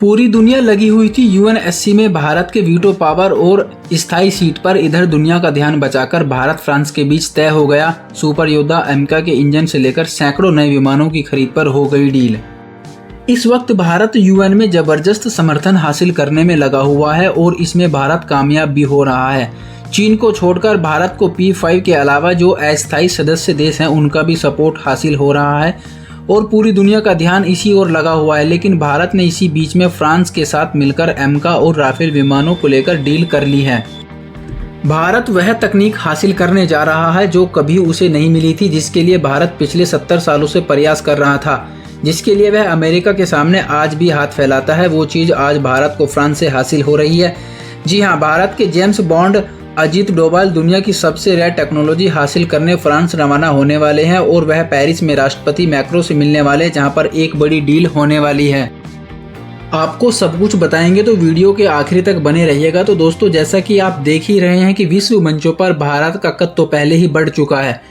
पूरी दुनिया लगी हुई थी यूएनएससी में भारत के वीटो पावर और स्थायी सीट पर। इधर दुनिया का ध्यान बचाकर भारत फ्रांस के बीच तय हो गया सुपर योद्धा एमका के इंजन से लेकर सैकड़ों नए विमानों की खरीद पर हो गई डील। इस वक्त भारत यूएन में जबरदस्त समर्थन हासिल करने में लगा हुआ है और इसमें भारत कामयाब भी हो रहा है। चीन को छोड़कर भारत को P5 के अलावा जो अस्थायी सदस्य देश हैं उनका भी सपोर्ट हासिल हो रहा है और पूरी दुनिया का ध्यान इसी ओर लगा हुआ है। लेकिन भारत ने इसी बीच में फ्रांस के साथ मिलकर एमका और राफेल विमानों को लेकर डील कर ली है। भारत वह तकनीक हासिल करने जा रहा है जो कभी उसे नहीं मिली थी, जिसके लिए भारत पिछले 70 सालों से प्रयास कर रहा था, जिसके लिए वह अमेरिका के सामने आज भी हाथ फैलाता है। वो चीज़ आज भारत को फ्रांस से हासिल हो रही है। जी हाँ, भारत के जेम्स बॉन्ड अजीत डोभाल दुनिया की सबसे रेयर टेक्नोलॉजी हासिल करने फ्रांस रवाना होने वाले हैं और वह पेरिस में राष्ट्रपति मैक्रो से मिलने वाले, जहां पर एक बड़ी डील होने वाली है। आपको सब कुछ बताएंगे तो वीडियो के आखिरी तक बने रहिएगा। तो दोस्तों, जैसा कि आप देख ही रहे हैं कि विश्व मंचों पर भारत का कद तो पहले ही बढ़ चुका है,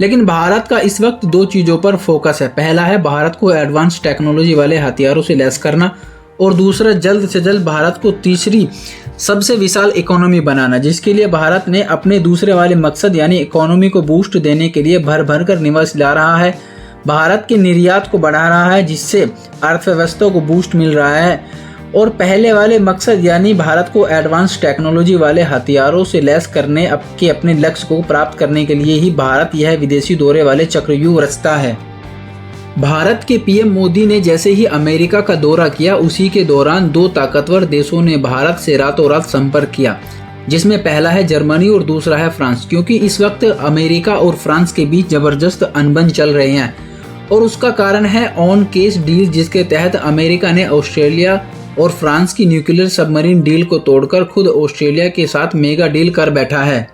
लेकिन भारत का इस वक्त दो चीज़ों पर फोकस है। पहला है भारत को एडवांस टेक्नोलॉजी वाले हथियारों से लैस करना और दूसरा जल्द से जल्द भारत को तीसरी सबसे विशाल इकोनॉमी बनाना, जिसके लिए भारत ने अपने दूसरे वाले मकसद यानी इकोनॉमी को बूस्ट देने के लिए भर भर कर निवेश ला रहा है। भारत के निर्यात को बढ़ा रहा है, जिससे अर्थव्यवस्था को बूस्ट मिल रहा है। और पहले वाले मकसद यानी भारत को एडवांस टेक्नोलॉजी वाले हथियारों से लैस करने के अपने लक्ष्य को प्राप्त करने के लिए ही भारत यह विदेशी दौरे वाले चक्रव्यूह रचता है। भारत के पीएम मोदी ने जैसे ही अमेरिका का दौरा किया, उसी के दौरान दो ताकतवर देशों ने भारत से रातों रात संपर्क किया, जिसमें पहला है जर्मनी और दूसरा है फ्रांस। क्योंकि इस वक्त अमेरिका और फ्रांस के बीच जबरदस्त अनबन चल रहे हैं और उसका कारण है ऑन केस डील, जिसके तहत अमेरिका ने ऑस्ट्रेलिया और फ्रांस की न्यूक्लियर सबमरीन डील को तोड़कर खुद ऑस्ट्रेलिया के साथ मेगा डील कर बैठा है,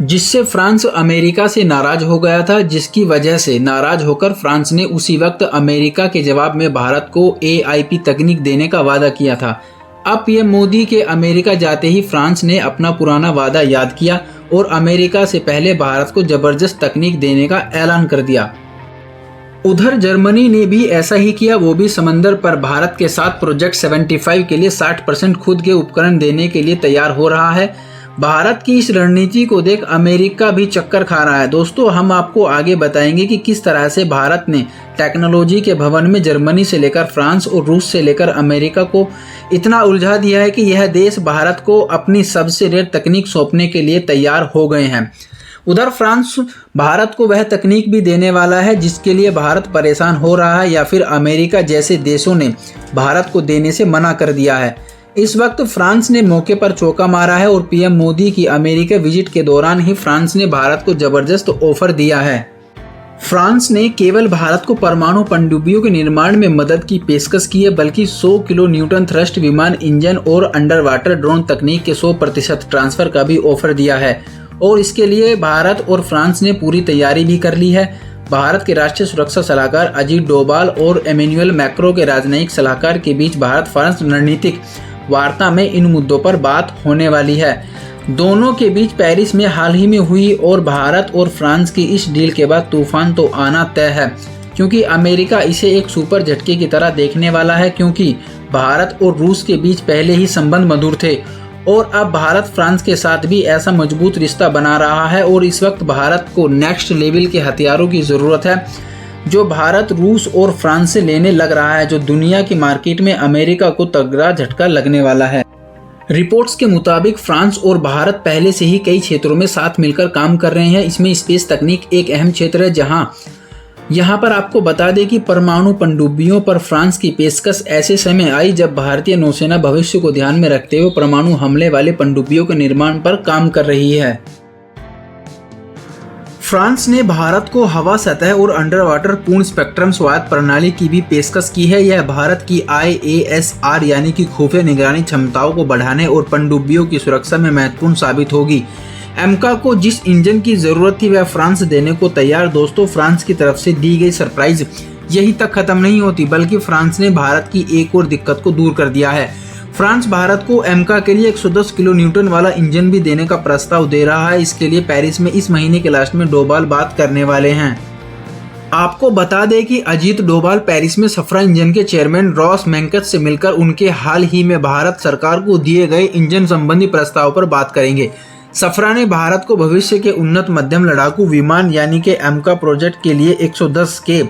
जिससे फ्रांस अमेरिका से नाराज हो गया था। जिसकी वजह से नाराज होकर फ्रांस ने उसी वक्त अमेरिका के जवाब में भारत को AIP तकनीक देने का वादा किया था। अब पीएम मोदी के अमेरिका जाते ही फ्रांस ने अपना पुराना वादा याद किया और अमेरिका से पहले भारत को जबरदस्त तकनीक देने का ऐलान कर दिया। उधर जर्मनी ने भी ऐसा ही किया, वो भी समंदर पर भारत के साथ प्रोजेक्ट 75 के लिए 60% खुद के उपकरण देने के लिए तैयार हो रहा है। भारत की इस रणनीति को देख अमेरिका भी चक्कर खा रहा है। दोस्तों, हम आपको आगे बताएंगे कि किस तरह से भारत ने टेक्नोलॉजी के भवन में जर्मनी से लेकर फ्रांस और रूस से लेकर अमेरिका को इतना उलझा दिया है कि यह देश भारत को अपनी सबसे रेयर तकनीक सौंपने के लिए तैयार हो गए हैं। उधर फ्रांस भारत को वह तकनीक भी देने वाला है जिसके लिए भारत परेशान हो रहा है, या फिर अमेरिका जैसे देशों ने भारत को देने से मना कर दिया है। इस वक्त फ्रांस ने मौके पर चौका मारा है और पीएम मोदी की अमेरिका विजिट के दौरान ही फ्रांस ने भारत को जबरदस्त ऑफर दिया है। फ्रांस ने केवल भारत को परमाणु पनडुब्बियों के निर्माण में मदद की पेशकश की है, बल्कि 100 किलो न्यूटन थ्रस्ट विमान इंजन और अंडर वाटर ड्रोन तकनीक के 100% ट्रांसफर का भी ऑफर दिया है और इसके लिए भारत और फ्रांस ने पूरी तैयारी भी कर ली है। भारत के राष्ट्रीय सुरक्षा सलाहकार अजीत डोभाल और एमेन्युअल मैक्रो के राजनयिक सलाहकार के बीच भारत फ्रांस रणनीतिक वार्ता में इन मुद्दों पर बात होने वाली है। दोनों के बीच पेरिस में हाल ही में हुई और भारत और फ्रांस की इस डील के बाद तूफान तो आना तय है, क्योंकि अमेरिका इसे एक सुपर झटके की तरह देखने वाला है। क्योंकि भारत और रूस के बीच पहले ही संबंध मधुर थे और अब भारत फ्रांस के साथ भी ऐसा मजबूत रिश्ता बना रहा है और इस वक्त भारत को नेक्स्ट लेवल के हथियारों की ज़रूरत है, जो भारत रूस और फ्रांस से लेने लग रहा है, जो दुनिया की मार्केट में अमेरिका को तगड़ा झटका लगने वाला है। रिपोर्ट्स के मुताबिक फ्रांस और भारत पहले से ही कई क्षेत्रों में साथ मिलकर काम कर रहे हैं। इसमें स्पेस तकनीक एक अहम क्षेत्र है। यहाँ पर आपको बता दें कि परमाणु पनडुब्बियों पर फ्रांस की पेशकश ऐसे समय आई जब भारतीय नौसेना भविष्य को ध्यान में रखते हुए परमाणु हमले वाले पनडुब्बियों के निर्माण पर काम कर रही है। फ्रांस ने भारत को हवा सतह और अंडर वाटर पूर्ण स्पेक्ट्रम स्वायत्त प्रणाली की भी पेशकश की है। यह भारत की IASR यानी कि खुफिया निगरानी क्षमताओं को बढ़ाने और पनडुब्बियों की सुरक्षा में महत्वपूर्ण साबित होगी। एमका को जिस इंजन की जरूरत थी वह फ्रांस देने को तैयार। दोस्तों, फ्रांस की तरफ से दी गई सरप्राइज यही तक खत्म नहीं होती, बल्कि फ्रांस ने भारत की एक और दिक्कत को दूर कर दिया है। फ्रांस भारत को एमका के लिए 110 किलो न्यूटन वाला इंजन भी देने का प्रस्ताव दे रहा है। इसके लिए पेरिस में इस महीने के लास्ट में डोभाल बात करने वाले हैं। आपको बता दें कि अजीत डोभाल पेरिस में सफरा इंजन के चेयरमैन रॉस मेंकस से मिलकर उनके हाल ही में भारत सरकार को दिए गए इंजन संबंधी प्रस्ताव पर बात करेंगे। सफरा ने भारत को भविष्य के उन्नत मध्यम लड़ाकू विमान यानी कि एमका प्रोजेक्ट के लिए 110 के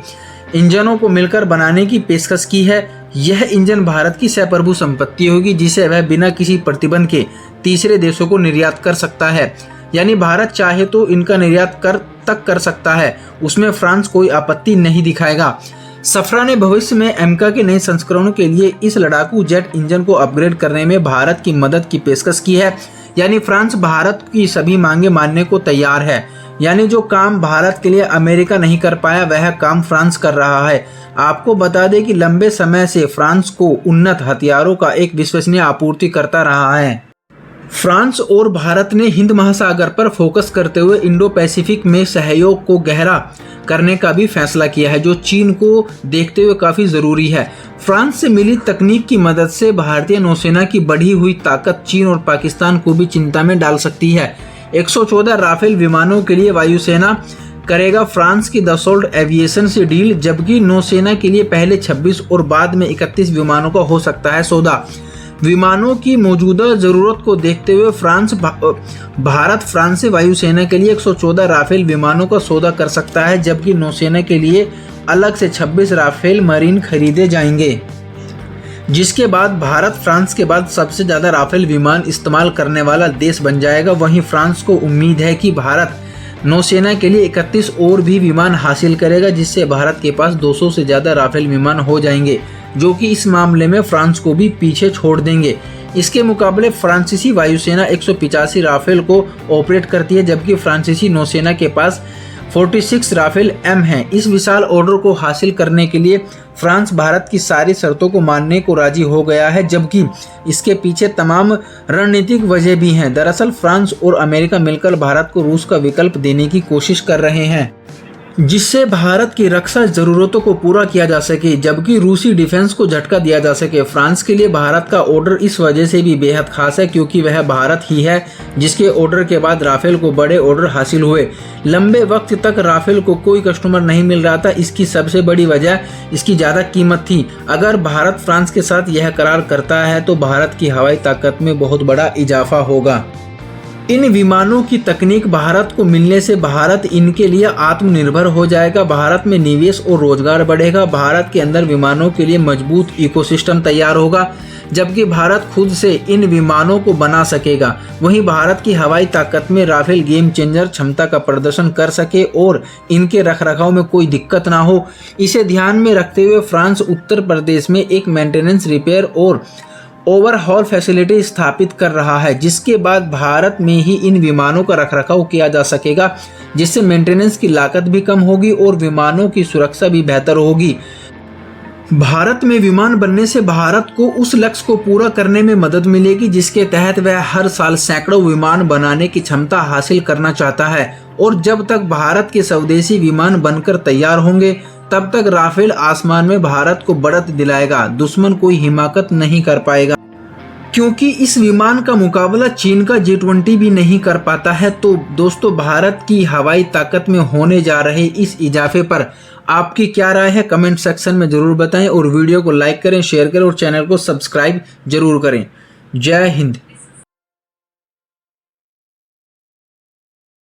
इंजनों को मिलकर बनाने की पेशकश की है। यह इंजन भारत की सह संपत्ति होगी, जिसे वह बिना किसी प्रतिबंध के तीसरे देशों को निर्यात कर सकता है। यानी भारत चाहे तो इनका निर्यात कर सकता है, उसमें फ्रांस कोई आपत्ति नहीं दिखाएगा। सफरा ने भविष्य में एमका के नए संस्करणों के लिए इस लड़ाकू जेट इंजन को अपग्रेड करने में भारत की मदद की पेशकश की है। यानी फ्रांस भारत की सभी मांगे मानने को तैयार है। यानी जो काम भारत के लिए अमेरिका नहीं कर पाया, वह काम फ्रांस कर रहा है। आपको बता दें कि लंबे समय से फ्रांस को उन्नत हथियारों का एक विश्वसनीय आपूर्ति करता रहा है। फ्रांस और भारत ने हिंद महासागर पर फोकस करते हुए इंडो पैसिफिक में सहयोग को गहरा करने का भी फैसला किया है, जो चीन को देखते हुए काफी जरूरी है। फ्रांस से मिली तकनीक की मदद से भारतीय नौसेना की बढ़ी हुई ताकत चीन और पाकिस्तान को भी चिंता में डाल सकती है। 114 राफेल विमानों के लिए वायुसेना करेगा फ्रांस की दसॉल्ट एविएशन से डील, जबकि नौसेना के लिए पहले 26 और बाद में 31 विमानों का हो सकता है सौदा। विमानों की मौजूदा जरूरत को देखते हुए भारत फ्रांस से वायुसेना के लिए 114 राफेल विमानों का सौदा कर सकता है, जबकि नौसेना के लिए अलग से 26 राफेल मरीन खरीदे जाएंगे, जिसके बाद भारत फ्रांस के बाद सबसे ज्यादा राफेल विमान इस्तेमाल करने वाला देश बन जाएगा। वहीं फ्रांस को उम्मीद है कि भारत नौसेना के लिए 31 और भी विमान हासिल करेगा, जिससे भारत के पास 200 से ज्यादा राफेल विमान हो जाएंगे, जो कि इस मामले में फ्रांस को भी पीछे छोड़ देंगे। इसके मुकाबले फ्रांसीसी वायुसेना 185 राफेल को ऑपरेट करती है, जबकि फ्रांसीसी नौसेना के पास 46 राफेल एम हैं। इस विशाल ऑर्डर को हासिल करने के लिए फ्रांस भारत की सारी शर्तों को मानने को राजी हो गया है, जबकि इसके पीछे तमाम रणनीतिक वजह भी हैं। दरअसल फ्रांस और अमेरिका मिलकर भारत को रूस का विकल्प देने की कोशिश कर रहे हैं, जिससे भारत की रक्षा जरूरतों को पूरा किया जा सके, जबकि रूसी डिफेंस को झटका दिया जा सके। फ्रांस के लिए भारत का ऑर्डर इस वजह से भी बेहद खास है क्योंकि वह भारत ही है जिसके ऑर्डर के बाद राफेल को बड़े ऑर्डर हासिल हुए। लंबे वक्त तक राफेल को कोई कस्टमर नहीं मिल रहा था। इसकी सबसे बड़ी वजह इसकी ज्यादा कीमत थी। अगर भारत फ्रांस के साथ यह करार करता है तो भारत की हवाई ताकत में बहुत बड़ा इजाफा होगा। इन विमानों की तकनीक भारत को मिलने से भारत इनके लिए आत्मनिर्भर हो जाएगा। भारत में निवेश और रोजगार बढ़ेगा। भारत के अंदर विमानों के लिए मजबूत इकोसिस्टम तैयार होगा, जबकि भारत खुद से इन विमानों को बना सकेगा। वहीं भारत की हवाई ताकत में राफेल गेम चेंजर क्षमता का प्रदर्शन कर सके और इनके रखरखाव में कोई दिक्कत ना हो। इसे ध्यान में रखते हुए फ्रांस उत्तर प्रदेश में एक मेंटेनेंस, रिपेयर और ओवरहॉल फैसिलिटी स्थापित कर रहा है, जिसके बाद भारत में ही इन विमानों का रखरखाव किया जा सकेगा, जिससे मेंटेनेंस की लागत भी कम होगी और विमानों की सुरक्षा भी बेहतर होगी। भारत में विमान बनने से भारत को उस लक्ष्य को पूरा करने में मदद मिलेगी जिसके तहत वह हर साल सैकड़ों विमान बनाने की क्षमता हासिल करना चाहता है। और जब तक भारत के स्वदेशी विमान बनकर तैयार होंगे, तब तक राफेल आसमान में भारत को बढ़त दिलाएगा। दुश्मन कोई हिमाकत नहीं कर पाएगा, क्योंकि इस विमान का मुकाबला चीन का J-20 भी नहीं कर पाता है। तो दोस्तों, भारत की हवाई ताकत में होने जा रहे इस इजाफे पर आपकी क्या राय है, कमेंट सेक्शन में जरूर बताएं और वीडियो को लाइक करें, शेयर करें और चैनल को सब्सक्राइब जरूर करें। जय हिंद।